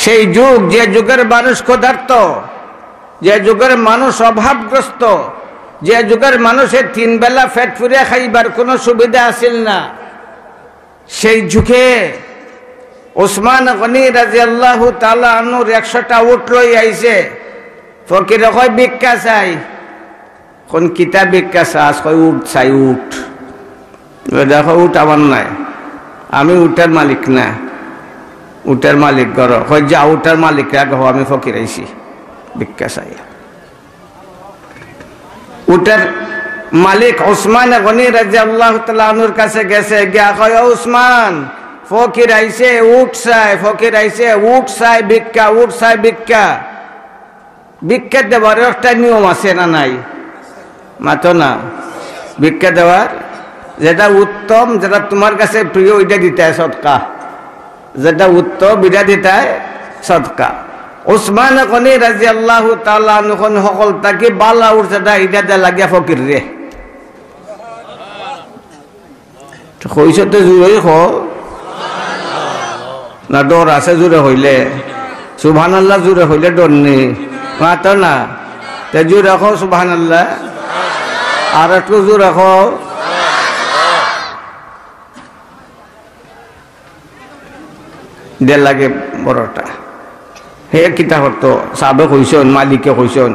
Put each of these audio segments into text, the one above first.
সেই যুগ, যে যুগের মানুষ ক্ষুধার্ত, যে যুগের মানুষ অভাবগ্রস্ত, যে যুগের মানুষের 3 বেলা পেট পুরে খাইবার কোনো সুবিধা আসিল না, সেই যুগে ওসমান গনি রাদিয়াল্লাহু তাআলা আনহুর 100টা উট লই আইছে। ফকির কয় ভিক্ষা চাই। কোন কিতাব ভিক্ষা চাস? কয় উট চাই, উট। দেখো উট আমার নাই, আমি উটের মালিক না, উটের মালিক গর। কয় যা উটের মালিক রাখো, আমি ফকির আইছি, ভিক্ষা চাই। উটের মালিক ওসমান গনি রাদিয়াল্লাহু তাআলা আনহুর কাছে গেছে, গিয়া কয় ওসমান, ফকির আইছে উট চাই, ফকির আইছে উট চাই ভিক্ষা, উট চাই ভিক্ষা। ভিক্ষা দেওয়ার একটা নিয়ম আছে না নাই? মাতো না, ভিক্ষা দেওয়ার যেটা উত্তম, যেটা তোমার কাছে প্রিয়, ওইটা দিতে হয় সদকা। যেটা উত্তম ওইটা দিতে হয় সদকা। ওসমান গনি রাদিয়াল্লাহু তাআলা আনহু সকল তাকে বালা উঠ যেটা এটা দে লাগিয়া ফকির রে। কইছে তো জুড়ে খো না, ডর আছে জুড়ে হইলে? সুবহানাল্লাহ জুড়ে হইলে ডর নেই, মাতো না। তে জুড়ে খো সুবহানাল্লাহ, আর একটু জুড়ে খো। দেড় লাগে বড়টা। হে কিতা করতো সাবে কইসন, মালিকে কইসন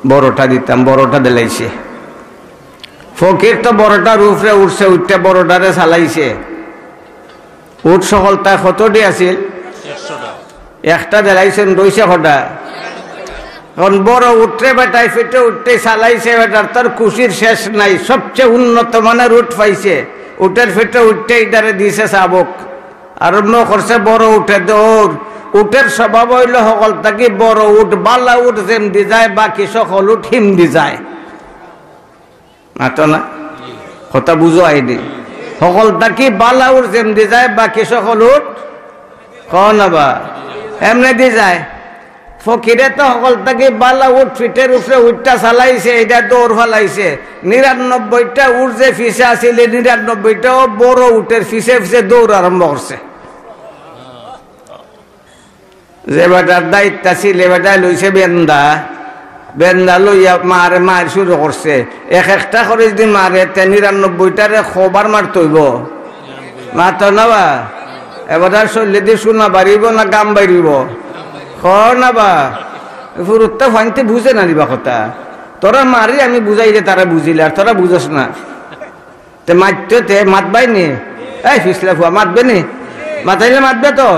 বড়টা দিতাম, বড়টা দিলাইছে। ফকির তো বড়টার উপরে উঠছে, উঠতে বড়টারে চালাইছে। উঠ সকলতা কতটি আছিল? একটা দিলাইছেন, রইছে কটা? এখন বড় উঠে বেটাই ফেটে উঠতে চালাইছে, বেটার তার খুশির শেষ নাই। সবচেয়ে উন্নত মানের উঠ পাইছে, উঠের ফেটে উঠতে ইটারে দিছে চাবক। আরম্ভ করছে বড় উঠে দৌড়। উঠের স্বভাব হইল সকল থাকি বড় উঠ, বালা উঠ যেমদি যায়, বাকি সকল উঠ হিমদি যায়। মাতো না, কথা বুঝো আইনি। সকল থাকি বালা উঠ যেমদি যায়, বাকি সকল উঠ বা এমনি দি যায়। ফকিরে তো সকল থাকি বালা উঠ ফিটের উপরে উঠটা চালাইছে, এটা দৌড় ফেলাইছে। 99টা উঠ যে ফিসে আছিল, 99টাও বড় উঠের ফিসে ফিসে দৌড় আরম্ভ করছে। যে বেটার দায়িত্ব ছিল, বেটা লইছে বেন্দা, বেন্দা লইয়া মারে মার শুরু করছে। একটা করে যদি মারে, 99টারে খবর মারতে হইব, মাতো না বা? এবার চললে দিয়ে শোনা বাড়িব না গাম বাড়িব? খ না বা ফুরুত্তা ফাইনতে বুঝে না দিবা কথা। তোরা মারি আমি বুঝাই যে তারা বুঝিলে, আর তোরা বুঝস না। তে মারতে তে মাতবাই নি, এই ফিসলা ফুয়া মাতবে নি? মাতাইলে মাতবে তো।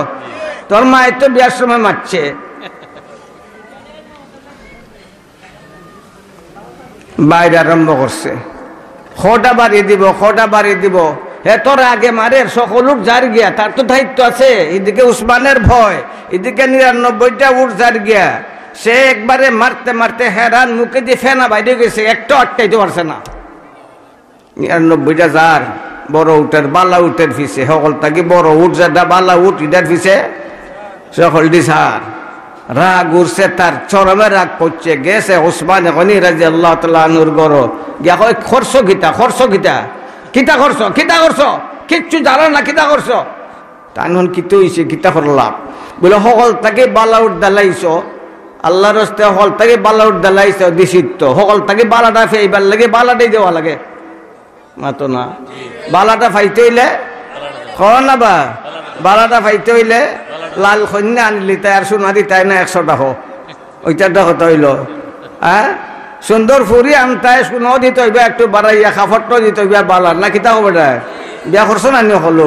তোর মায়ের তো বিয়ার সময় মারছে। বাইরে আরম্ভ করছে, খটা বাড়িয়ে দিব, খটা বাড়িয়ে দিব। হে তোর আগে মারে, সকল উঠ যার গিয়া, তার তো দায়িত্ব আছে। এদিকে উসমানের ভয়, এদিকে 99টা উঠ যার গিয়া। সে একবারে মারতে মারতে হেরান, মুখে দিয়ে ফেনা বাইরে গেছে, একটা আটকাইতে পারছে না। 99টা যার বড় উঠের বালা উঠের ফিসে, সকল থাকি বড় উঠ যেটা বালা উঠ ইটার ফিসে সকল দিশার। রাগ উঠছে, তার চরমে রাগ পড়ছে। গেছে ওসমান গনি রাদিয়াল্লাহু তাআলা আনহুর ঘর, গিয়া কয় খরচ গীতা, খরচ গীতা, কিতা করছ, কিতা করছ, কিচ্ছু জানো না, কিতা করছ? তাইন কিতে হইছে, কিতা করলাম? বলে সকল তাকে বালাউট দালাইছ, আল্লাহর রাস্তে সকল তাকে বালাউট দালাইছ দিছিত। সকল তাকে বালাটা ফেইবার লাগে, বালাটাই দেওয়া লাগে। মাতো না, বালাটা ফাইতে হইলে খ না বা, বালাটা ফাইতে হইলে লাল কন্যা আনলি তাই, আর সোনা দি তাই না 100 টাকা। ওইটারটা কথা হইল। হ্যাঁ, সুন্দর ফুরি আনতায় সোনাও দিতে হইবে, একটু বাড়াইয়া খাফটটাও দিতে হইবে, বালার না কিতা হবে না? বিয়া করছো না নি হল?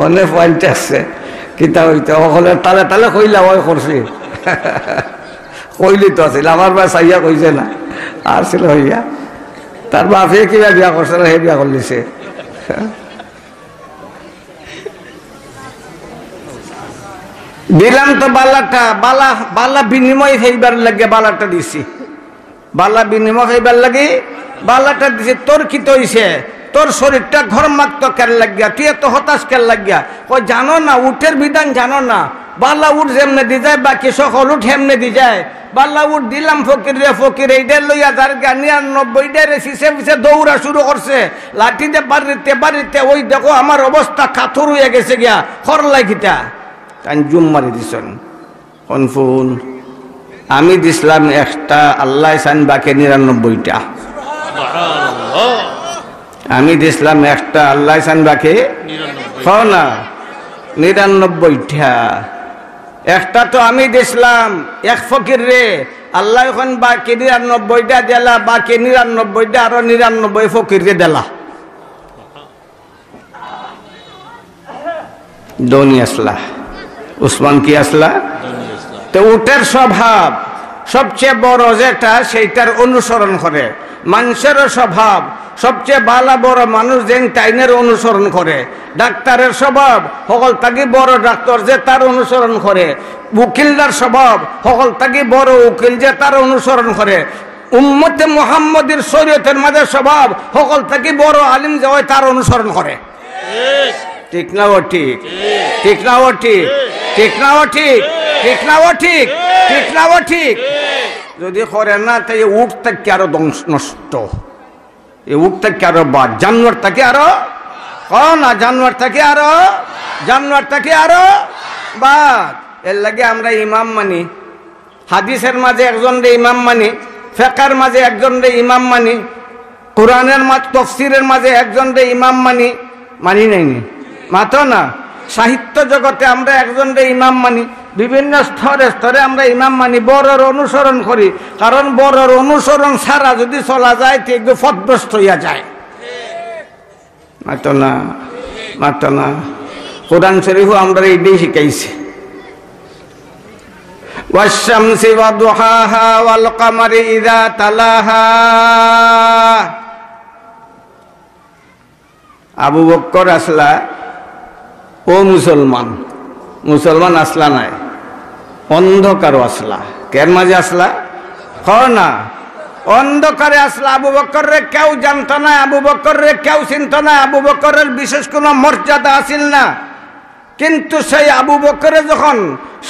অনেক পয়েন্ট আছে, কিতা হইতে সকলে তালে তালে কইলা ওই করছি। কইলি তো আছিল, আমার বা চাইয়া কইছে না, আর ছিল হইয়া। তার বাপে কিবা বিয়া করছে না, সেই বিয়া করলিছে। দিলাম তো বালাটা, বালা বালা বিনিময় হইবার লাগে বালাটা দিছি, বালা বিনিময় হইবার লাগে বালাটা দিছি। তোর কি তো হইছে? তোর শরীরটা ঘরমাক্ত কেন লাগিয়া, তুই এত হতাশ কেন লাগিয়া? কই জানো না, উঠের বিধান জানো না? বালা উঠ যেমনে দি যায় বাকি সকল উঠ হেমনে দি যায় বালা উঠ দিলাম ফকির রে ফকির এইটার লইয়া যার গা 99 রে পিছে পিছে দৌড়া শুরু করছে লাঠিতে বাড়িতে ওই দেখো আমার অবস্থা কাতর হয়ে গেছে গিয়া খরলাই খিতা তাই জুম মারি দিছেন কনফুন আমি দিছিলাম একটা আল্লাহ চান বাকি 99টা আমি দিছিলাম একটা আল্লাহ চান বাকি না 99টা একটা তো আমি দিছিলাম এক ফকির রে আল্লাহ এখন বাকি 99টা দিলা বাকি 99টা আরো 99 ফকিরকে দিলা দনি আসলা উসমান কি আসলা তো উটের স্বভাব সবচেয়ে বড় যেটা সেইটার অনুসরণ করে মানুষের স্বভাব সবচেয়ে ভালো বড় মানুষ যেন টাইনের অনুসরণ করে ডাক্তারের স্বভাব সকল তাকে বড় ডাক্তার যে তার অনুসরণ করে উকিলদার স্বভাব সকল তাকে বড় উকিল যে তার অনুসরণ করে উম্মতে মুহাম্মদের শরীয়তের মাঝে স্বভাব সকল তাকে বড় আলিম যে হয় তার অনুসরণ করে ঠিক না ও ঠিক ঠিক না ও ঠিক ঠিক না ও ঠিক ঠিক না ও ঠিক ঠিক না ও ঠিক যদি করে না তাই উঠ থেকে আরো নষ্ট এই উঠ থেকে আরো বাদ জানোয়ার থেকে আরো না জানোয়ার থেকে আরো বাদ এর লাগে আমরা ইমাম মানি হাদিসের মাঝে একজন রে ইমাম মানি ফিকহের মাঝে একজন রে ইমাম মানি কোরআনের মাঝে তাফসীরের মাঝে একজন রে ইমাম মানি নাই মাতো না সাহিত্য জগতে আমরা একজন রে ইমাম মানি বিভিন্ন স্তরে স্তরে আমরা ইমাম মানি বড়র অনুসরণ করি কারণ বড়র অনুসরণ ছাড়া যদি চলা যায় তো একটু পথভ্রষ্ট হইয়া যায় মাতো না কোরআন শরীফও আমরা এইটাই শিখাইছি ওয়াশ-শামসি ওয়া-দুহাহা ওয়াল-কামারি ইযা তালাহা আবু বকর আসলা ও মুসলমান আসলা নাই অন্ধকারও আসলা কের মাঝে আসলা না অন্ধকারে আসলা আবু বকর রে কেউ জানত না আবু বকর রে কেউ চিনত না আবু বকরের বিশেষ কোনো মর্যাদা আসিল না কিন্তু সেই আবু বকরে যখন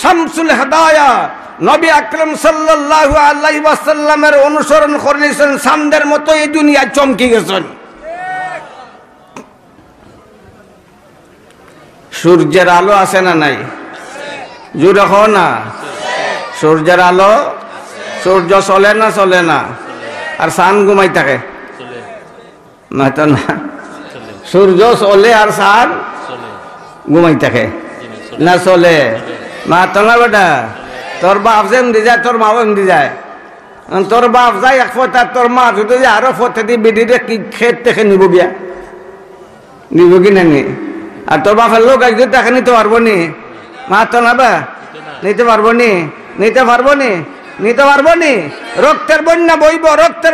শামসুল হিদায়া নবী আকরাম সাল্লাল্লাহু আলাইহি ওয়াসাল্লামের অনুসরণ করেছেন চাঁদের মতো এই দুনিয়া চমকে গেছেন সূর্যের আলো আছে না নাই জোরে কও না সূর্যের আলো সূর্য চলে না আর চাঁদ ঘুমাই থাকে মাতো না সূর্য চলে আর চাঁদ ঘুমাই থাকে না চলে মাতো না বেটা তোর বাপ যেন দি যায় তোর মাও এমনি যায় তোর বাপ যায় এক ফোঁটা তোর মা যদি আরো ফোঁটা দিয়ে বেডিরে কি খেত থেকে নিব গিয়া নিব কি না নি আর তোর বাপের লোক একদিন টাকা নিতে পারবো নি মাতো না বা নিতে পারবো নি রক্তের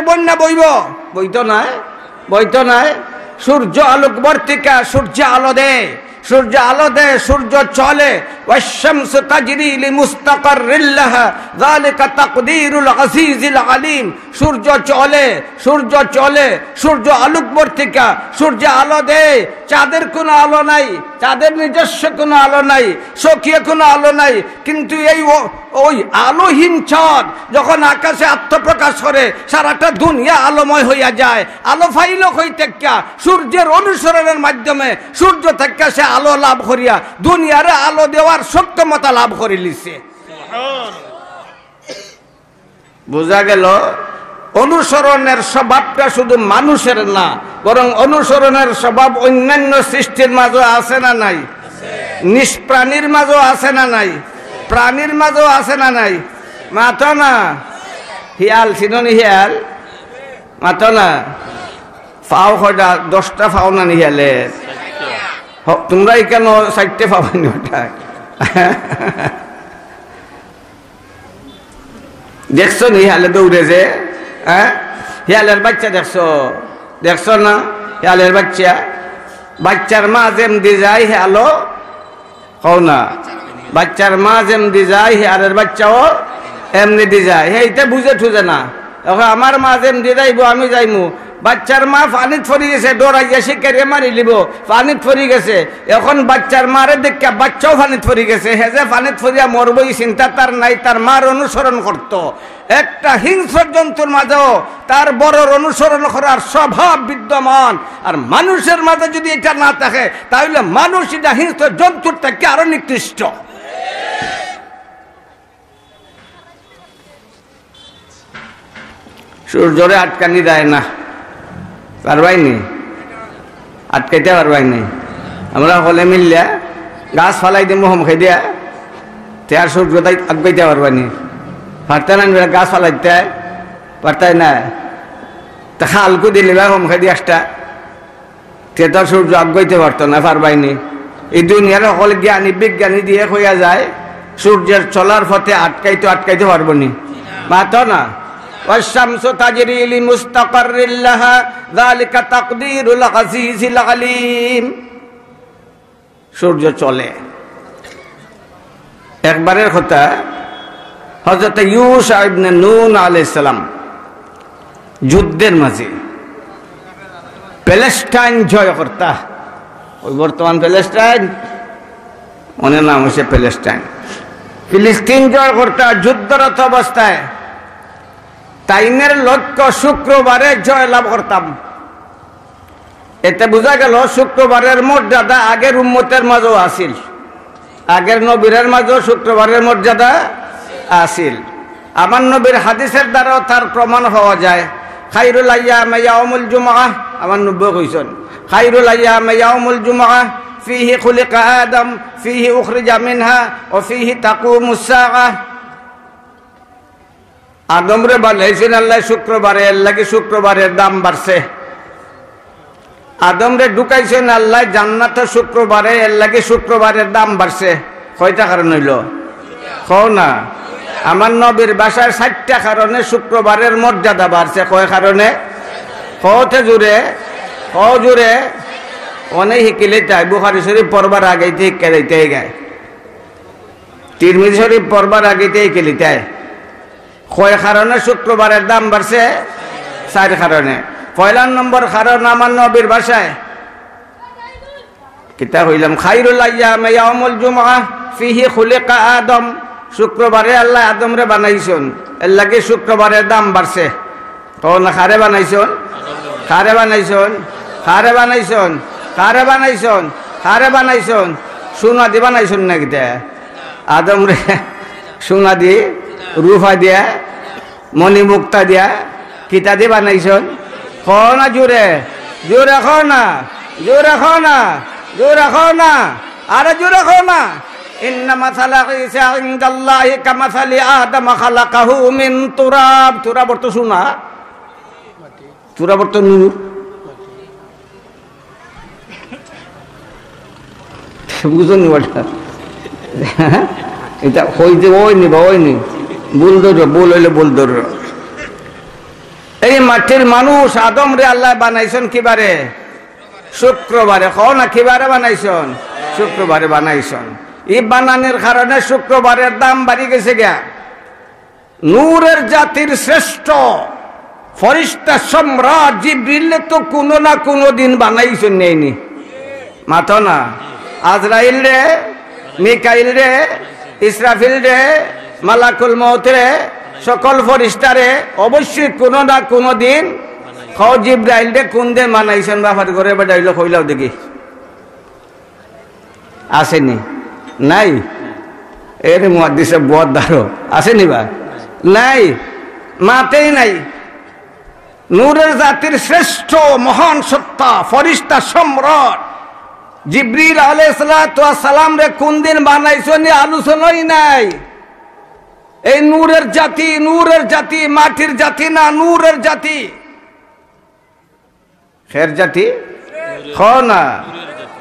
বন্যা বইতো নাই সূর্য আলোক বর্তিকা সূর্য আলো দেয় সূর্য চলে ওয়াশ-শামসু তাজরি লিমুস্তাকাররিল লাহা যালিকা তাকদীরুল আজিজিল আলিম সূর্য চলে সূর্য আলোক বর্তিকা সূর্য আলো দেয় চাঁদের কোনো আলো নাই চাঁদের নিজস্ব কোনো আলো নাই সক্রিয় কোনো আলো নাই কিন্তু এই ওই আলোহীন চাঁদ যখন আকাশে আত্মপ্রকাশ করে সারাটা দুনিয়া আলোময় হইয়া যায় আলো ফাইল হইতে সূর্যের অনুসরণের মাধ্যমে সূর্য থেকে সে আলো লাভ করিয়া দুনিয়ারে আলো দেওয়ার সক্ষমতা লাভ করে লিছে বোঝা গেল অনুসরণের স্বভাবটা শুধু মানুষের না বরং অনুসরণের স্বভাব অন্যান্য সৃষ্টির মাঝে আছে না নাই নিষ্প্রাণীর মাঝে আছে না নাই প্রাণীর মাঝেও আছে না নাই মাতো না হিয়াল চিননি হিয়াল মাতো না ফাও কয়টা 10টা ফাও না হিয়ালে তোমরা কেন 4টে পাবানি ওটা দেখছো নি হিয়ালে দৌড়ে যে হিয়ালের বাচ্চা দেখছো না হিয়ালের বাচ্চার মা যেমনি যায় হিয়ালো কও না বাচ্চার মা যেমনি যায় হিয়ালের বাচ্চাও এমনি দি যায় এইটা বুঝে ঠুজে না এখন আমার মা যেমনি যাইব আমি যাইমু বাচ্চার মা পানিত পড়ে গেছে, ডরাইয়া শিকারিয়ে মারি লিব, পানিত পড়ে গেছে। এখন বাচ্চার মারে দেখা বাচ্চাও পানিত পড়ে গেছে। হে যে পানিত পড়িয়া মরবই চিন্তা তার নাই, তার মার অনুসরণ করত। একটা হিংস্র জন্তুর মাঝেও তার বড়র অনুসরণ করার স্বভাব বিদ্যমান। আর মানুষের মাঝে যদি এটা না থাকে তাহলে মানুষ এটা হিংস্র জন্তুর থেকে আরো নিকৃষ্ট। সূর্যরে আটকানি দেয় না, পারবাইনি, আটকাইতে পারবাইনি। আমরা হলে মিললে গাছ ফালাই দিয়ে মোহম খাই দিয়া তে আর সূর্য আটকাইতে পারবানি, পারতে না, গাছ ফালাইতে পারতাই না। তা খালকু দিলে বা হোম খাই দিয়ে আসটা তে তো সূর্য আটকাইতে পারতো না, পারবাইনি। এই দুনিয়ার সকল জ্ঞানী বিজ্ঞানী দিয়ে হইয়া যায় সূর্যের চলার পথে আটকাইতে পারবো নি, মাতো না। والشمس تجري لمستقر لها ذلك تقدير العزيز العليم। সূর্য চলে। একবারের কথা, হযরত ইউসা ইবনে নুন আলাইহিস সালাম যুদ্ধের মাঝে প্যালেস্টাইন জয় করতা, ওই বর্তমান প্যালেস্টাইন, ওনার নাম হচ্ছে প্যালেস্টাইন, ফিলিস্তিন জয় করতা যুদ্ধরত অবস্থায়। তাইনের লক্ষ্য শুক্রবারে জয় লাভ করতাম। এতে বোঝা গেল শুক্রবারের মর্যাদা আগের উম্মতের মাঝেও আসিল, আগের নবীরের মাঝেও শুক্রবারের মর্যাদা আসিল। আমার নবীর হাদিসের দ্বারাও তার প্রমাণ হওয়া যায়। খাইরুল আইয়ামে ইয়াউমুল জুমআহ, আমার নবী কইছেন খাইরুল আইয়ামে ইয়াউমুল জুমআহ ফীহি খুলিকা আদম ফীহি উখরিজা মিনহা ওয়া ফীহি তাকুমুস সাআহ। আদমরে বানাইছেন আল্লাহ শুক্রবারে, এর লাগি শুক্রবারের দাম বাড়ছে। আদমরে ঢুকাইছেন আল্লাহ জান্নাতে শুক্রবারে, এর লাগি শুক্রবারের দাম বাড়ছে। কয়টা কারণ হইল কও না? আমার নবীর বাসায় 60টা কারণে শুক্রবারের মর্যাদা বাড়ছে। কয় কারণে? কতে জুড়ে, ক জুড়ে অনেক শিকিলে তাই। বুখারী শরীফ পড়বার আগেইতে শিক্ষা গায়, তিরমিজি শরীফ পড়বার আগেইতে শিকিলিতায়। কয় কারণে শুক্রবারের দাম বাড়ছে? 4 কারণে। পয়লা নম্বর কারণ, আমার নবীর ভাষায় কিতা হইলাম খাইরুল আইয়ামে ইয়াউমুল জুমআহ ফীহি খুলিকা আদম। শুক্রবারে আল্লাহ আদমরে বানাইছেন, এর লাগে শুক্রবারের দাম বাড়ছে। তো না খারে বানাইছেন, খারে বানাইছেন, খারে বানাইছেন, খারে বানাইছেন, খারে বানাইছেন, সোনা দি বানাইছেন না কিতা? আদমরে সোনা দি, রূপা দিয়া, মণিমুক্তা দিয়া, কিতা দিয়ে বানাইছেন? খ না জোরে, জোরে খ না, জোরে খ না, জোরে খ না, আরে জোরে খ না। ইন্না মাসালা ঈসা ইনদাল্লাহি কামাসালি আদম খালাকাহু মিন তুরাব। তুরাব অর্থ সোনা, তুরাব অর্থ নূর। বুঝুন এটা হইতে ওই নিবা, ওই নি ভুল ধর, ভুল হইলে ভুল ধর। এই মাটির মানুষ আদম রে আল্লাহ বানাইছেন কিবারে? শুক্রবারে। কও না কিবারে বানাইছেন? শুক্রবারে বানাইছেন। এই বানানোর কারণে শুক্রবারের দাম বাড়ি গেছে গা। নূরের জাতির শ্রেষ্ঠ ফরিস্তা সম্রাট জিবরিল তো কোনো না কোনো দিন বানাইছেন, নেইনি মাথো না। আজরাইল রে, মিকাইল রে, ইসরাফিল রে, মালাকুল মউত রে, সকল ফরিস্তারে অবশ্যই কোনো না কোনো দিন। খাও জিবরাইল রে কোন দিন বানাইছেন? বাবার ঘরে বেড়াইল কইলাও দেখি, আসেনি? নাই। এর মুহাদ্দিসে বহুত দারো আসেনি বা? নাই, মাতেই নাই। নূরের জাতির শ্রেষ্ঠ মহান সত্তা ফরিস্তা সম্রাট জিবরিল আলাইহিস সালাম রে কোন দিন বানাইছেন আলোচনাই নাই। এই নূরের জাতি, নূরের জাতি, মাটির জাতি না, নূরের জাতি। খের জাতি খ না।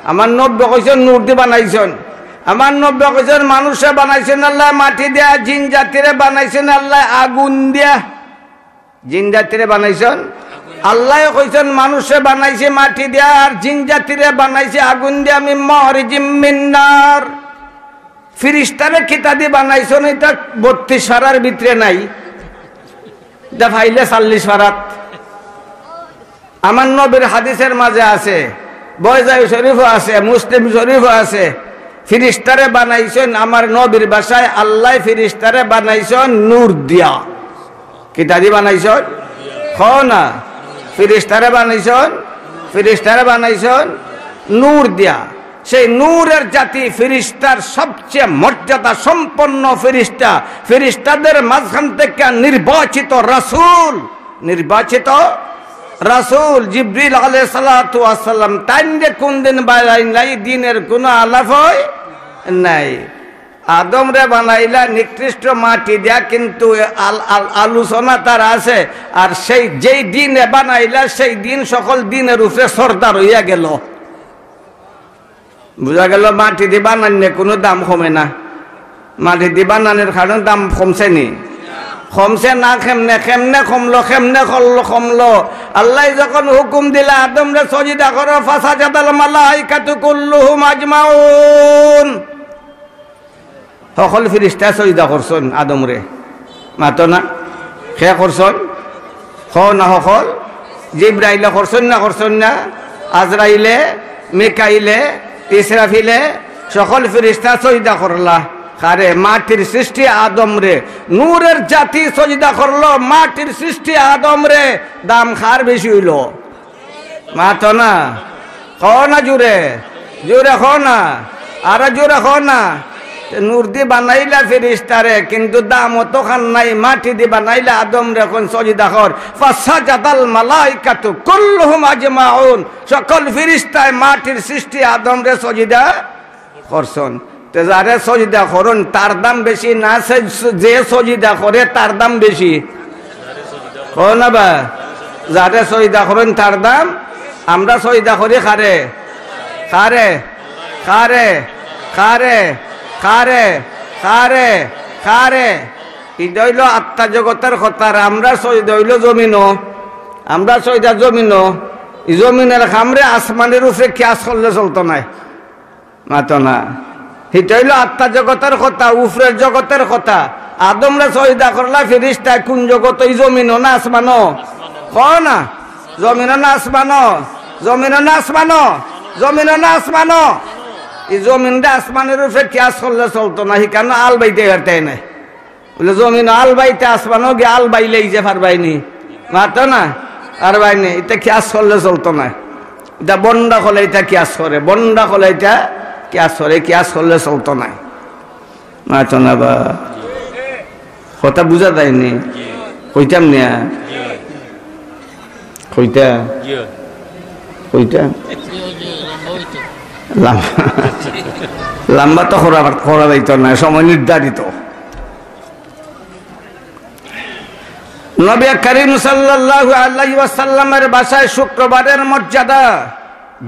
আমার নব্বই কইছেন নূর দিয়ে বানাইছেন। আমার নব্বই কইছেন মানুষে বানাইছেন আল্লাহ মাটি দিয়া, জিন জাতিরে বানাইছেন আল্লাহ আগুন দিয়া। জিন জাতিরে বানাইছেন আল্লাহ, কইছেন মানুষে বানাইছে মাটি দিয়া আর জিন জাতিরে বানাইছে আগুন দিয়া। আমি মারিজিম মিন নার। ফিরিস্তারে কিতা দিয়ে বানাইছেন? এটা 32 ফারার ভিতরে নাই, এটা ফাইলে 40 ফারাত। আমার নবীর হাদিসের মাঝে আছে, বয়জাই শরীফও আছে, মুসলিম শরীফও আছে, ফিরিস্তারে বানাইছেন আমার নবীর ভাষায়, আল্লাহ ফিরিস্তারে বানাইছেন নূর দিয়া। কিতা দি বানাইছেন? খাও না, ফিরিস্তারে বানাইছেন নূর দিয়া। সেই নূরের জাতি ফিরিস্তার সবচেয়ে মর্যাদা সম্পন্ন ফিরিস্তা, ফিরিস্তাদের মাঝখান থেকে নির্বাচিত রাসূল জিবরিল আলাইহিস সালাতু ওয়াস সালাম। তাইনে কোন দিন বানাই নাই, দিনের কোনো আলাপ হয় নাই। আদম রে বানাইলা নিকৃষ্ট মাটি দিয়া, কিন্তু আলোচনা তার আছে। আর সেই যেই দিনে বানাইলা সেই দিন সকল দিনের উপরে সর্দার হইয়া গেল। বুঝা গেল মাটি দিয়ে বানাইলে কোনো দাম কমে না। মাটি দিয়ে বানানোর কারণে দাম কমছে নি? কমছে না। কেমনে কমলো? আল্লাহ যখন হুকুম দিলা আদম রে সজিদা করো, ফাসাজাদাল মালাইকাতু কুল্লুহুম আজমাউন, সকল ফিরিস্তা সজিদা করছেন আদম রে। মাতো না সে করছেন? না সকল? জিবরাইলে করছেন না? আজরাইলে, মিকাইলে, ইসরাফিলে, সকল ফিরিস্তা সজিদা করলা। কারে? মাটির সৃষ্টি আদম রে। নূরের জাতি সজিদা করলো মাটির সৃষ্টি আদম রে। দাম খার বেশি হইল। মাতো না না জোরে না, আর জোরে না। নূর দি বানাইলা ফিরিস্তারে, কিন্তু দাম অত খান নাই। মাটি দি বানাইলা আদম রে, কোন সজিদা কর। ফাসাজাদাল মালাইকাতু কুল্লুহুম আজমাউন, সকল ফিরিস্তায় মাটির সৃষ্টি আদম রে সজিদা করছেন। তে যারে সজিদা করুন তার দাম বেশি না, যে সজিদা করে তার দাম বেশি? না বা, যারে সজিদা করেন তার দাম। আমরা সজিদা করি খারে খারে খারে খারে খারে খারে খারে এটা হইল আত্মা জগতের কথা। আমরা সজিদা হইল জমিনও, আমরা সজিদা জমিনও। জমিনের খামরে আসমানের উপরে কিয়াস করলে চলতো নাই। মাতো না, এটা হইল আত্মা জগতের কথা, উফরের জগতের কথা। আদমরা সজিদা করলা ফিরিস্তায় কোন জগৎ? ওই জমিনও না আসমানো? না, জমিনও না আসমানো? এই জমিনটা আসমানের উপরে কিয়াস করলে চলতো না। সেখানে আল বাইতে হারতাই নাই। বলে জমিন আল বাইতে আসমানো গিয়ে আল বাইলেই যে পারবাইনি। মাতো না, আর বাইনি। এটা কিয়াস করলে চলতো না। এটা বন্ডা হলে এটা কিয়াস করে, বন্ডা হলে এটা কিয়াস করলে চলতো না। মাতো না বা, কথা বুঝা যায়নি? কইতাম না, কইটা লম্বা তো করা যাইত না, সময় নির্ধারিত। নবী করিম সাল্লাল্লাহু আলাইহি ওয়াসাল্লামের ভাষায় শুক্রবারের মর্যাদা,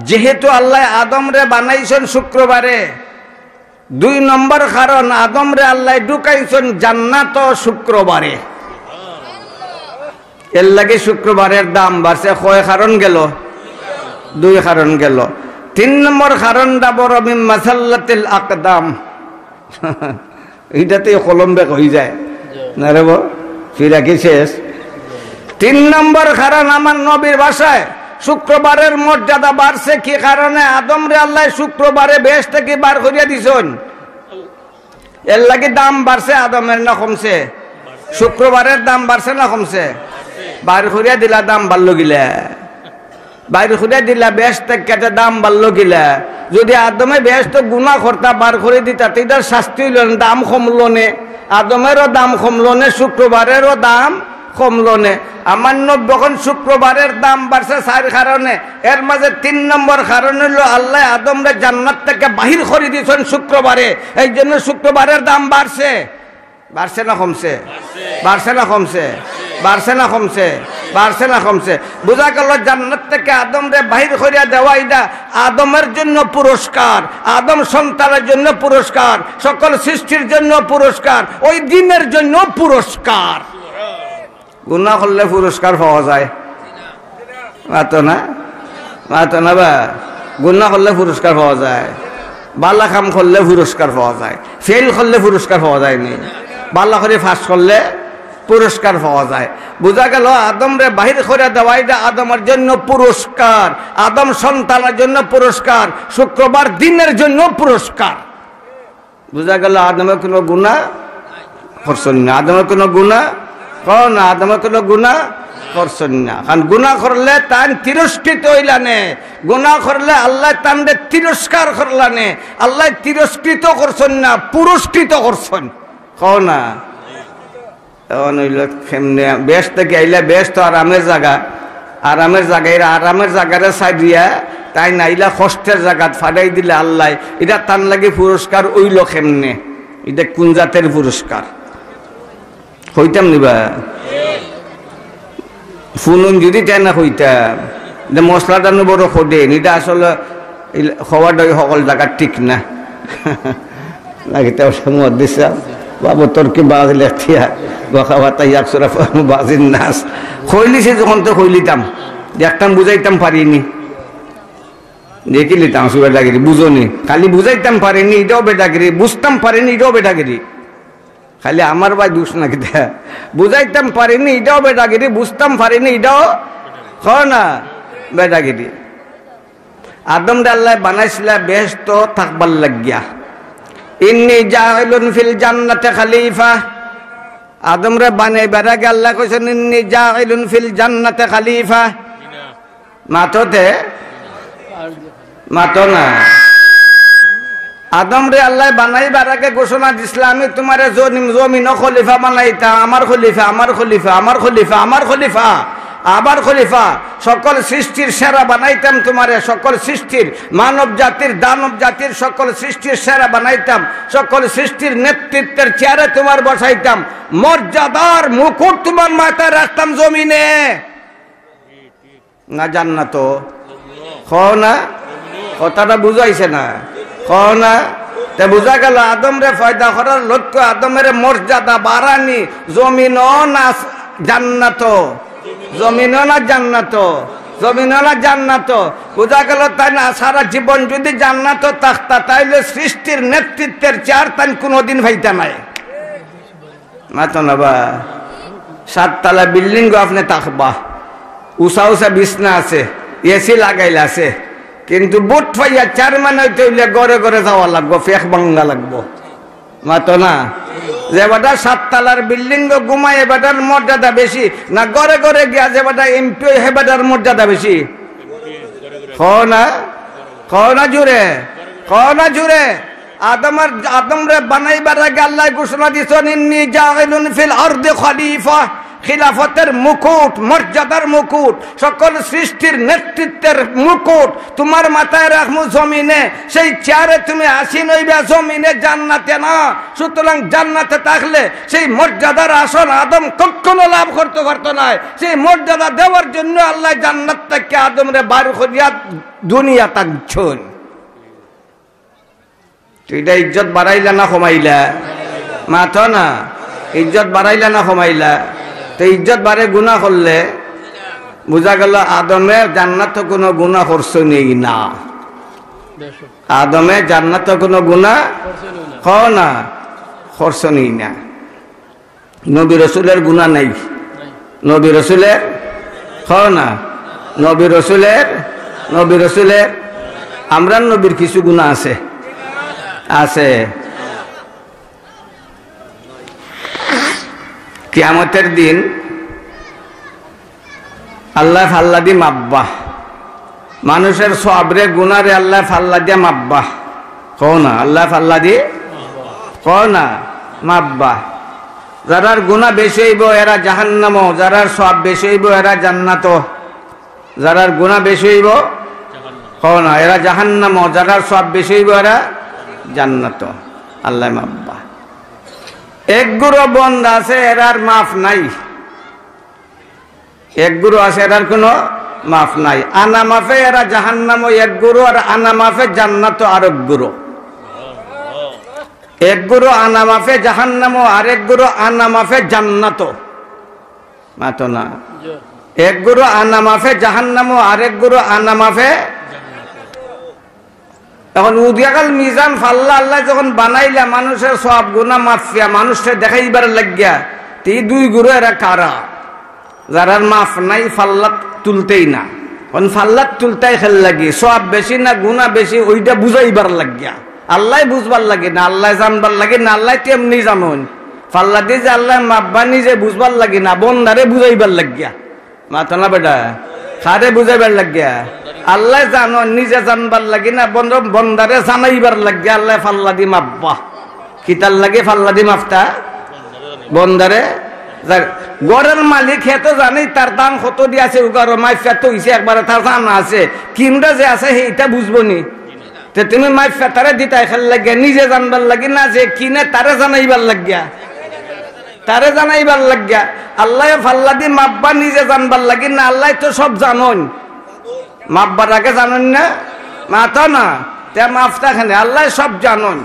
যেহেতু আল্লাহ আদম রে বানাইছেন শুক্রবারে। 2 নম্বর কারণ, আদম রে আল্লাহ ঢুকাইছেন জান্নাত শুক্রবারে। এর লাগে শুক্রবারের দাম বাড়ছে। কয় কারণ গেল? 2 কারণ গেল। 3 নম্বর কারণটা বড়, মিন মাসাল্লাতিল আকদাম। এইটাতে কলম্বে হয়ে যায় না রে বো, ফিরা কি শেষ? 3 নম্বর কারণ, আমার নবীর ভাষায় শুক্রবারের মর্যাদা বাড়ছে কি কারণে? আদম রে আল্লাহ শুক্রবারে বেহেশত থেকে বার করিয়া দিছেন। এর লাগে দাম বাড়ছে আদমের না কমছে? শুক্রবারের দাম বাড়ছে না কমছে? বার করিয়া দিলা দাম বাড়লো গিলা, বাইর খুঁড়ে দিলা বেহেশত থেকে দাম বাড়লো গিলা। যদি আদমে বেহেশত গুনাহ করতা বার করে দিতা, তার শাস্তি হইল না, দাম কমলো নে। আদমেরও দাম কমলো নে, শুক্রবারেরও দাম কমলো নে। আমার নবীন শুক্রবারের দাম বাড়ছে 4 কারণে। এর মাঝে 3 নম্বর কারণ হলো আল্লাহ আদমরে জান্নাত থেকে বাহির করে দিয়েছেন শুক্রবারে। এই জন্য শুক্রবারের দাম বাড়ছে। বাড়ছে না কমছে? বাড়ছে না কমছে? বাড়ছে না কমছে? বাড়ছে না কমছে? বোঝা গেল জান্নাত থেকে আদমরে বাহির করিয়া দেওয়া এটা আদমের জন্য পুরস্কার, আদম সন্তানের জন্য পুরস্কার, সকল সৃষ্টির জন্য পুরস্কার, ওই দিনের জন্য পুরস্কার। গুনাহ করলে পুরস্কার পাওয়া যায়? মাতো না, মাতো না বা, গুনাহ করলে পুরস্কার পাওয়া যায়। বালা কাম করলে পুরস্কার পাওয়া যায়, ফেল করলে পুরস্কার পাওয়া যায়নি। বালা করে ফাঁস করলে পুরস্কার পাওয়া যায়। বোঝা গেল আদম রে বাহির করে দেওয়া এটা আদমের জন্য পুরস্কার, আদম সন্তানের জন্য পুরস্কার, শুক্রবার দিনের জন্য পুরস্কার। বোঝা গেল আদমের কোনো গুনাহ করছেন না, আদমের কোনো গুনাহ কর না, আদমের কোনো গুনাহ করছেন না। কারণ গুনাহ করলে তান তিরস্কৃত হইলানে, গুনাহ করলে আল্লাহ তানরে তিরস্কার করলানে, আল্লাহ তিরস্কৃত করছেন না, পুরস্কৃত করছেন। কও না এখন হইল কেমনে বেশ থেকে আইলে, বেশ তো আরামের জায়গা, আরামের জায়গায় আরামের জায়গারে সাইডিয়া তাই নাইলা কষ্টের জায়গাত ফাটাই দিলে আল্লাহ এটা তার লাগে পুরস্কার হইল কেমনে? এটা কোন জাতের পুরস্কার হইতাম নিবা? ফুনুন যদি তাই না হইতাম মশলাটা বড় খোদেন, এটা আসলে খাওয়াটা সকল জায়গার ঠিক না। লাগিতে মত দিছা বাবু তোর কি বাজ লেখিয়া খাওয়াতাই একশোরা বাজির নাচ খইলিছে যখন তো খইলিতাম দেখতাম, বুঝাইতাম পারিনি, দেখি লিতাম বেটাগিরি বুঝনি, খালি বুঝাইতাম পারিনি এটাও বেটাগিরি, বুঝতাম পারিনি এটাও বেটাগিরি। খালি আমার ভাই দুষ না কিতা, বুঝাইতাম পারিনি এটাও বেটাগিরি, বুঝতাম পারিনি এটাও না বেটাগিরি। আদম রে আল্লাহ বানাইছিল বেহেশত থাকবার লাগিয়া। ইন্নী জাইলুন ফিল জান্নাতি খলিফা, আদম রে বানাইবার আগে আল্লাহ কইছেন ইন্নী জাইলুন ফিল জান্নাতি খলিফা। মাততে মাতো না, আদম রে আল্লাহ বানাইবার আগে ঘোষণা দিছিল আমি তোমারে জমিন খলিফা বানাইতাম, আমার খলিফা, আমার খলিফা, আমার খলিফা, আমার খলিফা, আবার খলিফা, সকল সৃষ্টির সেরা বানাইতাম তোমারে, সকল সৃষ্টির মানব জাতির দানব জাতির সকল সৃষ্টির সেরা বানাইতাম, সকল সৃষ্টির নেতৃত্বের চেয়ারে তোমার বসাইতাম, মর্যাদার মুকুট তোমার মাথায় রাখতাম জমিনে না জান্নাত। খাও না কথাটা বুঝাইছে না, খাও না তে বুঝা গেল আদম রে ফয়দা করার লক্ষ্য আদমের মর্যাদা বাড়ানি, জমিন না জান্নাত, জমিন না জান্নাত, জমিন না জান্নাত। বোঝা গেল তাই না সারা জীবন যদি জান্নাত থাকতা তাইলে সৃষ্টির নেতৃত্বের চেয়ার তাই কোনোদিন ভাইতা নাই। মাতো না বা 7 তলা বিল্ডিং আপনি থাকবা, উষা উষা বিছনা আছে, এসি লাগাইলে আছে, কিন্তু বুট পাইয়া চেয়ারম্যান হইতে হইলে ঘরে ঘরে যাওয়া লাগবো, ফেক ভাঙ্গা লাগবো। মাতো না যে বেটা 7 তলার বিল্ডিং ঘুমায় এ বেটার মর্যাদা বেশি না ঘরে ঘরে গিয়া যে বেটা এমপি হে বেটার মর্যাদা বেশি? খাও না, খাও না জুড়ে, খাও না জুড়ে। আদম রে বানাইবার আগে আল্লাহ ঘোষণা দিছেন ইন্নী জাইলুন ফিল আরদি খলিফা, খিলাফতের মুকুট, মর্যাদার মুকুট, সকল সৃষ্টির নেতৃত্বের মুকুট তোমার মাথায় রাখমু জমিনে, সেই চেয়ারে তুমি আসীন হইবা জমিনে, জান্নাতে না। সুতরাং জান্নাতে থাকলে সেই মর্যাদার আসন আদম কখনো লাভ করতে পারতো না। সেই মর্যাদা দেওয়ার জন্য আল্লাহ জান্নাত থেকে আদম রে বার করিয়া দুনিয়া তাকছন। এটা ইজ্জত বাড়াইলা না কমাইলা? মাথো না, ইজ্জত বাড়াইলা না কমাইলা? তো ইজ্জত বাড়ে গুনাহ করলে বোঝা গেল আদমে জান্নাত কোনো গুনাহ করছে নেই না, আদমে জান্নাত কোনো গুনাহ খাও না করছে নেই না। নবী রসুলের গুনাহ নাই, নবী রসুলের খাও না, নবী রসুলের আমরা নবীর কিছু গুনাহ আছে, আছে। কিয়ামতের দিন আল্লাহ ফাল্লা দি মাপবা, মানুষের সবরে গুনারে আল্লাহ ফাল্লা দিয়ে মাপবা। কও না আল্লাহ ফাল্লা দি, কও না মাপবা। যারার গুনাহ বেশি হইব এরা জাহান্নাম, যারার সব বেশি হইব এরা জান্নাত। যারার গুনাহ বেশি হইব কও না এরা জাহান্নাম, যারার সব বেশি হইব এরা জান্নাত। আল্লাহ মাপবা। এক গুরু বন্ধ আছে এরার মাফ নাই, এক গুরু আছে এরার কোনো মাফ নাই। আনা মাফে এরা জাহান্নাম এক গুরু, আর আনা মাফে জান্নাত আরেক গুরু। এক গুরু আনা মাফে জাহান্নাম, আরেক গুরু আনা মাফে জান্নাত। মাতো না, এক গুরু আনা মাফে জাহান্নাম, আরেক গুরু আনা মাফে। এখন উদিয়াকাল মিজান ফাল্লা আল্লাহ যখন বানাইলা মানুষের সব গুনাহ মাফিয়া মানুষকে দেখাইবার লাগিয়া, তি দুই গুরু এরা কারা যারার মাফ নাই ফাল্লাত তুলতেই না ফাল্লাত তুলতাই খেল লাগি সব বেশি না গুণা বেশি ওইটা বুঝাইবার লাগিয়া আল্লাহ বুঝবার লাগে না আল্লাহ জানবার লাগে না আল্লাহ তেমনি জানুন ফাল্লা দিয়ে যে আল্লাহ মাপবা নিজে বুঝবার লাগে না বন্দারে বুঝাইবার লাগিয়া মাথা না বেটা খারে বুঝাইবার লাগিয়া আল্লাহ জানো নিজে জানবার লাগে না বন্দারে জানাইবার লাগিয়া আল্লাহ ফাল্লা দি মাপবা কিতার লাগে ফাল্লা দি মাপতা বন্দারে গড়ের মালিক হে তো জানি তার দাম কত দিয়েছে উগার মাইফা তো হইছে একবারে তার জানা আছে কিমটা যে আছে সেইটা বুঝবো নি তে তুমি মাইফা তারে দিতে খেল লাগিয়া নিজে জানবার লাগি না যে কিনে তারে জানাইবার লাগিয়া তারে জানাইবার লাগিয়া আল্লাহ ফাল্লা দি মাপবা নিজে জানবার লাগি না আল্লাহ তো সব জানন মাপবার আগে জানেন না মাথা না তে মাফতা খানে আল্লাহ সব জানন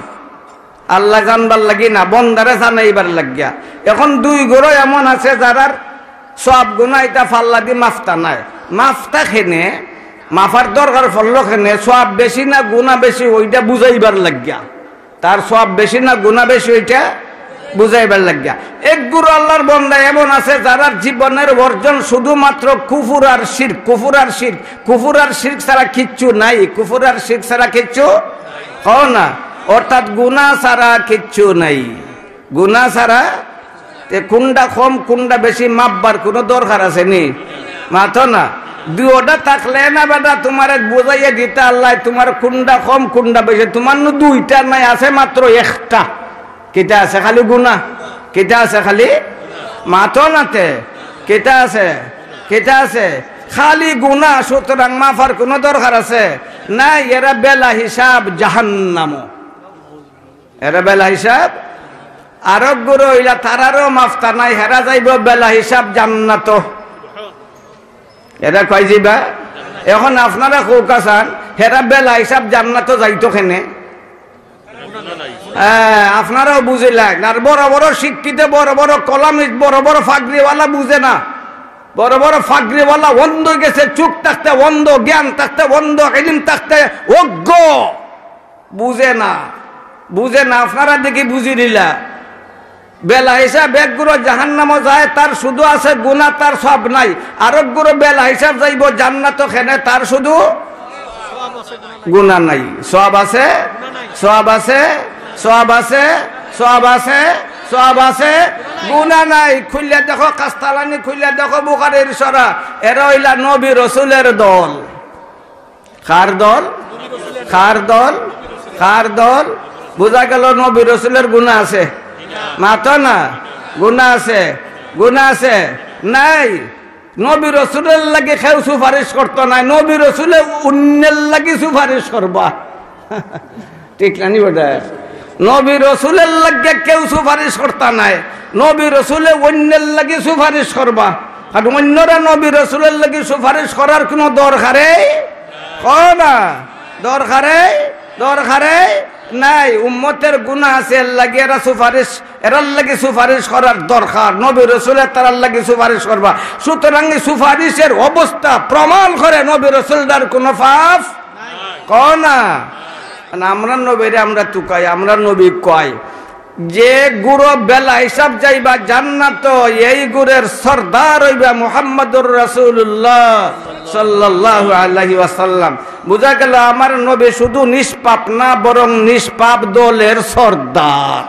আল্লাহ জানবার লাগি না বন্দারে জানাইবার লাগিয়া এখন দুই গরো এমন আছে যারার সব গুণা এটা ফাল্লা দি মাফতা নাই মাফতা খেনে মাফার দরকার ফললো খেনে সব বেশি না গুণা বেশি ওইটা বুঝাইবার লাগিয়া তার সব বেশি না গুণা বেশি ওইটা বুঝাইবার লাগিয়া এক গুরু আল্লাহর বন্দা এমন আছে যারার জীবনের বর্জন শুধুমাত্র কুফুর আর শিরক কুফুর আর শিরক কুফুর আর শিরক ছাড়া কিচ্ছু নাই কুফুর আর শিরক ছাড়া কিচ্ছু হও না অর্থাৎ গুনাহ ছাড়া কিচ্ছু নাই গুনাহ ছাড়া কোনটা কম কোনটা বেশি মাপবার কোনো দরকার আছে নি মাথো না দুইটা থাকলে না বেটা তোমার বোঝাইয়া দিতে আল্লাহ তোমার কোনটা কম কোনটা বেশি তোমার দুইটা নাই আছে মাত্র একটা কেটা আছে খালি গুনাহ কেটা আছে খালি মাথো নাতে কেটা আছে খালি গুনাহ সুতরাং মাফার কোনো দরকার আছে না এরা বেলা হিসাব জাহান্নাম এরা বেলা হিসাব আরব গুরু হইলা তারারও মাফতা নাই হেরা যাইব বেলা হিসাব জান্নাত এরা কয় যাইবা এখন আপনারা কৌকা চান হেরা বেলা হিসাব জান্নাত যাইতো কেনে আপনারাও বুঝিলেন আর বড় বড় শিক্ষিত বড় বড় কলামিস্ট বড় বড় ফাগরিওয়ালা বুঝে না বড় বড় ফাগরিওয়ালা অন্ধ গেছে চুপ থাকতে অন্ধ জ্ঞান থাকতে অন্ধ ইলম থাকতে অজ্ঞ বুঝে না আপনারা দেখি বুঝি নিলা বেলা হিসাব এক গুরু জাহান্নামও যায় তার শুধু আছে গুনাহ তার সব নাই আর এক গুরু বেলা হিসাব যাইব জান্নাত খেনে তার শুধু গুনাহ নাই সব আছে গুনাহ নাই খুললে দেখো কাস্তালানি খুললে দেখো বুখারীর সরা এরা হইলা নবী রাসূলের দল কার দল বুঝা গেল নবী রাসূলের গুনাহ আছে মাথা না গুনাহ আছে নাই নবী রাসূলের লাগি কেউ সুপারিশ করতো না নবী রাসূলে অন্যের লাগি সুপারিশ করবা ঠিক না নি বেটা নবী রাসূলের লাগি কেউ সুপারিশ করতা নাই নবী রাসূলে অন্যের লাগি সুপারিশ করবা আর অন্যরা নবী রাসূলের লাগি সুপারিশ করার কোনো দরকারে না দরকারে নাই উম্মতের গুনাহ আছে এর লাগি এরার লাগি সুপারিশ করার দরকার নবী রাসূলের তার লাগি সুপারিশ করবা সুতরাং সুপারিশের অবস্থা প্রমাণ করে নবী রাসূলদার কোনো পাপ না আমরা নবীরে আমরা তুকাই আমরা নবী কয় যে গুরু বেলা হিসাব যাইবা জান্নাত এই গুরের সরদার হইবা মুহাম্মদুর রাসূলুল্লাহ সাল্লাল্লাহু আলাইহি ওয়াসাল্লাম বুঝা গেল আমার নবী শুধু নিষ্পাপ না বরং নিষ্পাপ দলের সরদার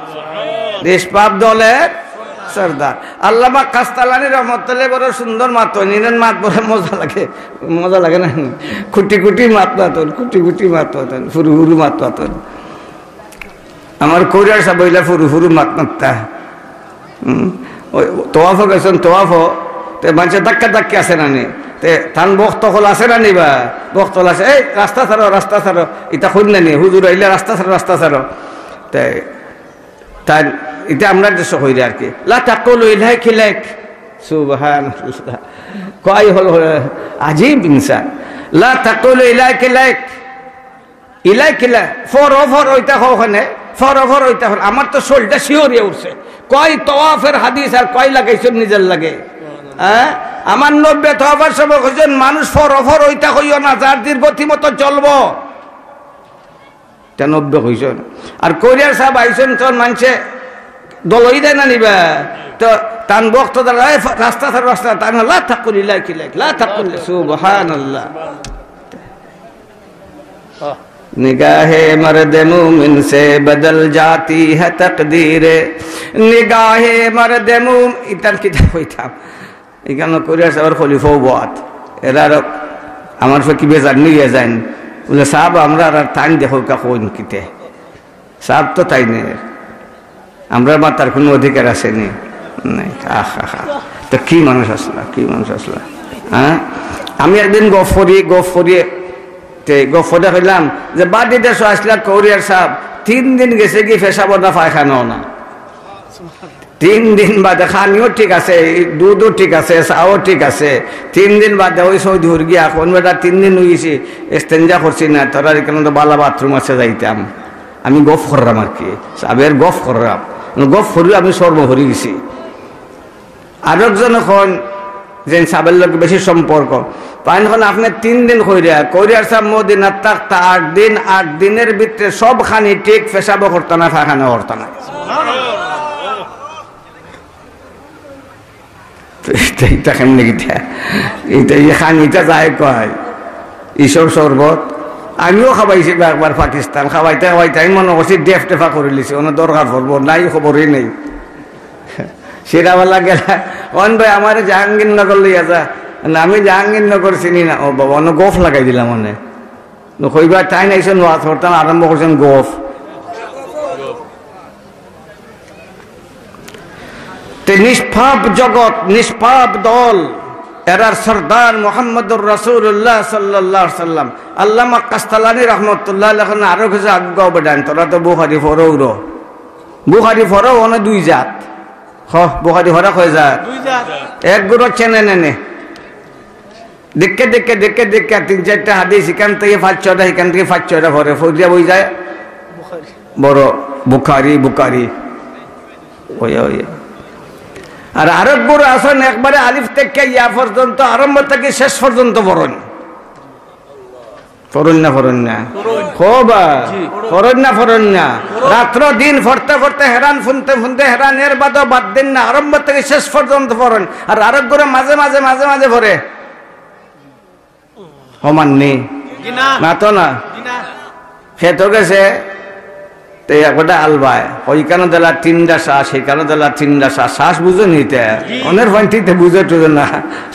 আল্লামা কাস্তালানি রহমতুল্লাহ বড় সুন্দর মাত নিলেন মাত বড় মজা লাগে না কুটি মাত পাতন কুটি মাত পাতন ফুরু মাত পাতন আমার কোরিয়ার সব বইলা ফুরু মাত মাত্তা তোয়াফো গেছেন তোয়াফো তে মানুষের ধাক্কা আছে না নি তে থান বক্তকল আছে না নিবা বক্তল আছে এই রাস্তা ছাড়ো এটা শুন নি হুজুর আইলে রাস্তা ছাড়ো তাই এটা আমরা দেশ হইরে আর কি লা তাকুলু ইলাইহি খিলাক সুবহানাল্লাহ কয় হল আজীব ইনসান লা তাকুলু ইলাইহি খিলাক ফর ওইটা ওখানে ফর ওইটা আমার তো শরীরটা শিহরিয়ে উঠছে কয় তওয়াফের হাদিস আর কয় লাগাইছেন নিজের লাগে আমার 90 তওয়াফের সময় কইছেন মানুষ ফর ওইটা কইও না যার দীর্ঘতি মতো চলবো 90 কইছেন আর কোরিয়ার সাহেব আইছেন তোর মানুষে দলই দেয় না নিবা তো তান বক্ত দাঁড়ায় রাস্তা থার রাস্তা তান লা তাকুল ইলাইকি লাইক লা তাকুল সুবহানাল্লাহ निगाहे मर्द मोमिन से बदल जाती है तकदीरे निगाहे मर्द मोमिन इतन किताब হইতাম এখানে কোরিয়ার সাহেবের খলিফাও বাত এরা আমার ফকি বেজার নিয়ে যান বলে সাহেব আমরা আর টাইম দেখো কা কোন কিতে সাহেব তো তাই নেই আমরা মাতার কোনো অধিকার আছে নি নাই আহা তো কি মানুষ আসলা কি মানুষ আসলা হ্যাঁ আমি একদিন গফরি গফরে হইলাম যে বাড়ি দেশ আসলা কোরিয়ার সাহেব 3 দিন গেছে কি পেশাব না পায়খানাও না 3 দিন বাদে খানিও ঠিক আছে দুধও ঠিক আছে চাও ঠিক আছে 3 দিন বাদে ওই সৌদি হর গিয়া কোন বেটা 3 দিন হইছি ইস্তেঞ্জা করছি না তোরা এখানে তো বালা বাথরুম আছে যাইতাম আমি গফ করলাম আর কি সাবের গফ করলাম গফ করি আমি সর্ব হরি গেছি আরেকজন এখন যে সাবের লোক বেশি সম্পর্ক পাইন এখন আপনি 3 দিন কোরিয়ার সাহেব মদিনার থাকতা 8 দিনের ভিতরে সব খানি ঠিক পেশাব করতো না পায়খানা করতো না এইটা কেমনি গিটা এইটা খানিটা যায় কয় ঈশ্বর শরবত আমিও খাবাইছি একবার পাকিস্তান খাওয়াইতে আমি মনে করছি টেফা করে লিছি অনেক দরকার পড়বো নাই খবরই নেই সেরাওয়ালা গেলা অন ভাই আমার জাহাঙ্গীরনগর লইয়া যা আমি জাহাঙ্গীরনগর চিনি না ও বাবা অন্য গোফ লাগাই দিলাম মনে কইবার তাই নাইছেন ওয়াজ করতাম আরম্ভ করছেন গোফ নিষ্পাপ জগৎ নিষ্পাপ দল এরার সরদার মোহাম্মদুর রাসূলুল্লাহ সাল্লাল্লাহু আলাইহি সাল্লাম আল্লামা কাস্তালানী রাহমাতুল্লাহ আলাইহি আরো কিছু আজ্ঞা বেদান তোরা তো বুখারী ফরও অনে 2 জাত বুখারী ফরা কয় জাত 2 জাত এক গুরু চেনে নেনে দেখে 3-4টা হাদিস এখান থেকে 5-6টা এখান থেকে 5-6টা ফরে ফৌজিয়া বই যায় বড় বুখারী ওই আর আরেক বড় আসেন একবারে আলিফ থেকে ইয়া পর্যন্ত আরম্ভ থেকে শেষ পর্যন্ত পড়েন না রাত্র দিন ফরতে হেরান ফুনতে হেরান এর বাদ দিন না আরম্ভ থেকে শেষ পর্যন্ত পড়েন আর আরেক বড় মাঝে মাঝে পড়ে সমান নেই না তো না খেতো গেছে একটা আলবায় ওইখানে দিলা 3টা শ্বাস সেইখানে দিলা 3টা শ্বাস বুঝো নিতে অনেক ফান্টিতে বুঝে টুঝো না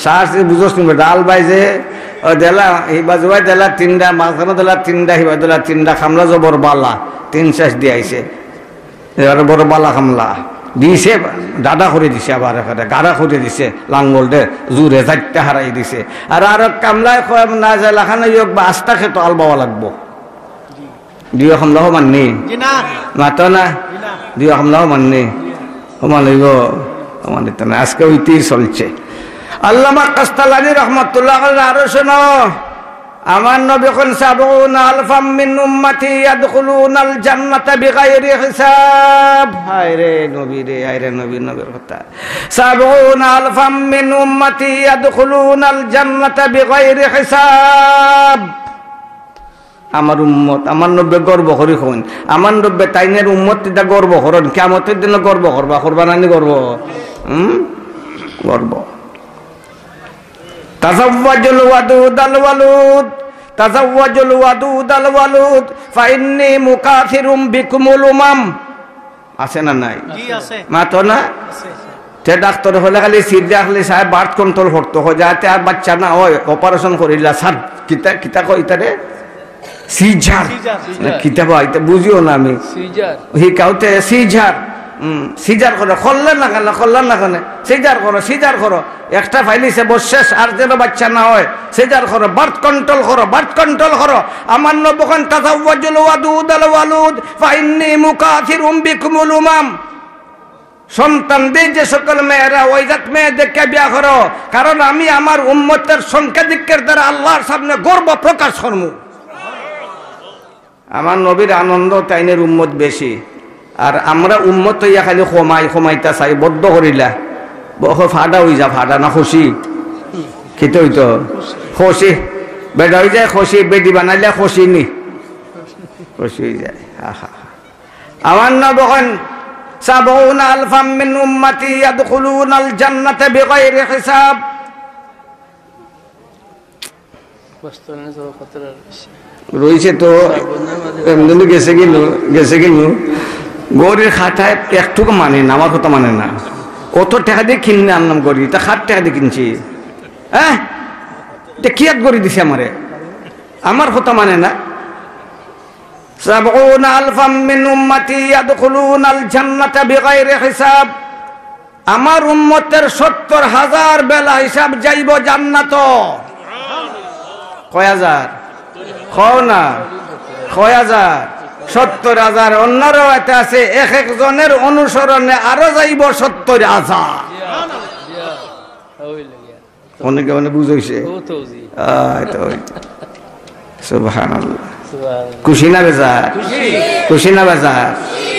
শ্বাস বুঝোস নি আলবাই যে দিলা এই বাজুবাই দিলা 3টা মাঝখানে দিলা 3টা হিবা দিলা 3টা খামলা জবর বালা 3 শ্বাস দিয়ে আইছে এবার বড় বালা খামলা দিছে দাদা করে দিছে আবার এখানে গাড়া করে দিছে লাঙ্গল দে জুড়ে 4টা হারাই দিছে আর কামলায় না যায় লাখানে যোগ বা আস্তা খেতো আলবাওয়া লাগবো দুই হামলাও মাননি মাতো না দুই হামলাও মাননি মানিব মানিত না আজকে ওইটাই চলছে আল্লামা কাস্তালানী রাহমাতুল্লাহ আরো শোনো আমার নবী কোন 70 আলফাম মিন উম্মতি ইয়াদখুলুনাল জান্নাতা বিগাইরি হিসাব হায়রে নবীর কথা 70 আলফাম মিন উম্মতি ইয়াদখুলুনাল জান্নাতা বিগাইরি হিসাব আমার উম্মত আমার নব্বে গর্ব করি হন আমার নব্বে তাইনের উম্মত এটা গর্ব করন কিয়ামতের দিন গর্ব করবা নানি গর্ব গর্ব তাজাওয়াজুল ওয়াদুদ আল ওয়ালুদ ফাইন্নী মুকাথিরুম বিকুমুল উমাম আছে না নাই জি আছে মাতো না তে ডাক্তার হলে খালি সিট দেখলে সাহেব বার্থ কন্ট্রোল করতে হয় যাতে আর বাচ্চা না হয় অপারেশন করিলা স্যার কিতা কইতারে সিজার কিতাব আইতে বুঝিও না আমি হি কাউতে সিজার করো করলেন না কেন সিজার করো একটা ফাইলিছে বশেষ আর যেন বাচ্চা না হয় সিজার করো বার্থ কন্ট্রোল করো আমার নবখান তাজাওয়াজুল ওয়াদুদ আল ওয়ালুদ ফাইন্নী মুকাথিরুম বিকুমুল উমাম সন্তানদের যে সকল মেয়েরা ওই জাত মেয়েদেরকে বিয়া করো কারণ আমি আমার উম্মতের সংখ্যাধিক্যের দ্বারা আল্লাহর সামনে গর্ব প্রকাশ করবো আমার নবীর আনন্দ তাইনের উম্মত বেশি আর আমরা উম্মত ইয়া খালি ক্ষমাইতা চাই বদ্ধ করিলা ফাডা হই যা ফাডা না খুশি খেতে হইতো খুশি বেডা হয়ে যায় খুশি বেডি বানাইলে খুশি নি খুশি হয়ে যায় আমার নবখন 70 আলফাম মিন উম্মতি ইয়াদখুলুনাল জান্নাতা বিগাইরি হিসাব। রয়েছে তো এমনি গেছে গেল গরির খাটায় একটুকু মানে না, আমার কথা মানে না। কত টাকা দিয়ে কিনে আনলাম গরি, তা 7 টাকা দিয়ে কিনছি। হ্যাঁ, কি এক গরি দিছে আমারে, আমার কথা মানে না। 70 আলফাম মিন উম্মতি ইয়াদখুলুনাল জান্নাতা বিগাইরি হিসাব। আমার উম্মতের 70,000 বেলা হিসাব যাইব জান্নাত। কয় হাজার? কও না, কয় হাজার? 70,000। অন্যরাও এতে আছে, এক একজনের অনুসরণে আরো যাইব 70,000। অনেকে অনেক বুঝাইছে। সুবহানাল্লাহ। খুশি না বেজার? খুশি না বেজার?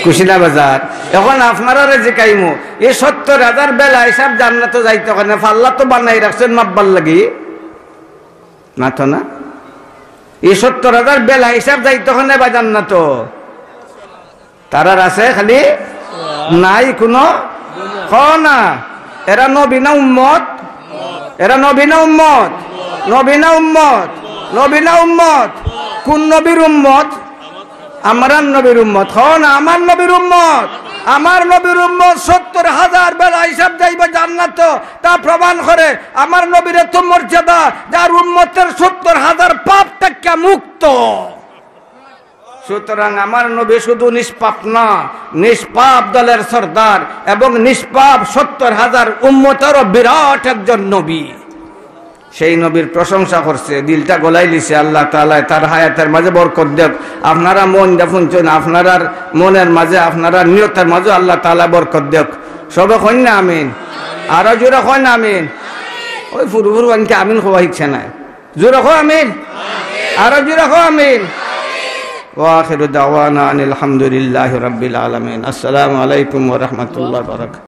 খুশি না বেজার? এখন আপনারা যে কাইমু এই 70,000 বেলা হিসাব জান্নাত যাইতে ওখানে ফাল্লা তো বানাই রাখছেন মাপবার লাগি না তো না? এই 70,000 বেলা হিসাব যাইতে ওখানে বা জান্নাত তারার আছে খালি নাই কোনো না। এরা নবী না উম্মত? এরা নবী না উম্মত? নবী না উম্মত? নবী না উম্মত? কোন নবীর উম্মত? আমার নবীর উম্মত। না, আমার নবীর উম্মত। আমার নবীর উম্মত 70,000 বেলা হিসাব যাইবে জান্নাত। তা প্রমাণ করে আমার নবীর এত মর্যাদা, যার উম্মতের 70,000 পাপ থেকে মুক্ত। সুতরাং আমার নবী শুধু নিষ্পাপ না, নিষ্পাপ দলের সর্দার এবং নিষ্পাপ 70,000 উম্মতেরও বিরাট একজন নবী। সেই নবীর প্রশংসা করছে, দিলটা গলাই লিছে আল্লাহ তাআলা। তার হায়াতের মাঝে বরকত দেখ। আপনারা মন দেখুন, আপনারা মনের মাঝে, আপনারা নিয়তের মাঝে আল্লাহ তাআলা বরকত দেখ। সবে কইন না আমিন? আরো জোরে কইন না আমিন? ওই ফুরু ফুরু আনকে আমিন খোয়া শিখছে না। জোরে কো আমিন, আরো জোরে কো আমিন। ওয়া আখিরু দাওয়ানা আনিল হামদুলিল্লাহি রাব্বিল আলামিন। আসসালামু আলাইকুম ওয়া রাহমাতুল্লাহি ওয়া বারাকাতুহু।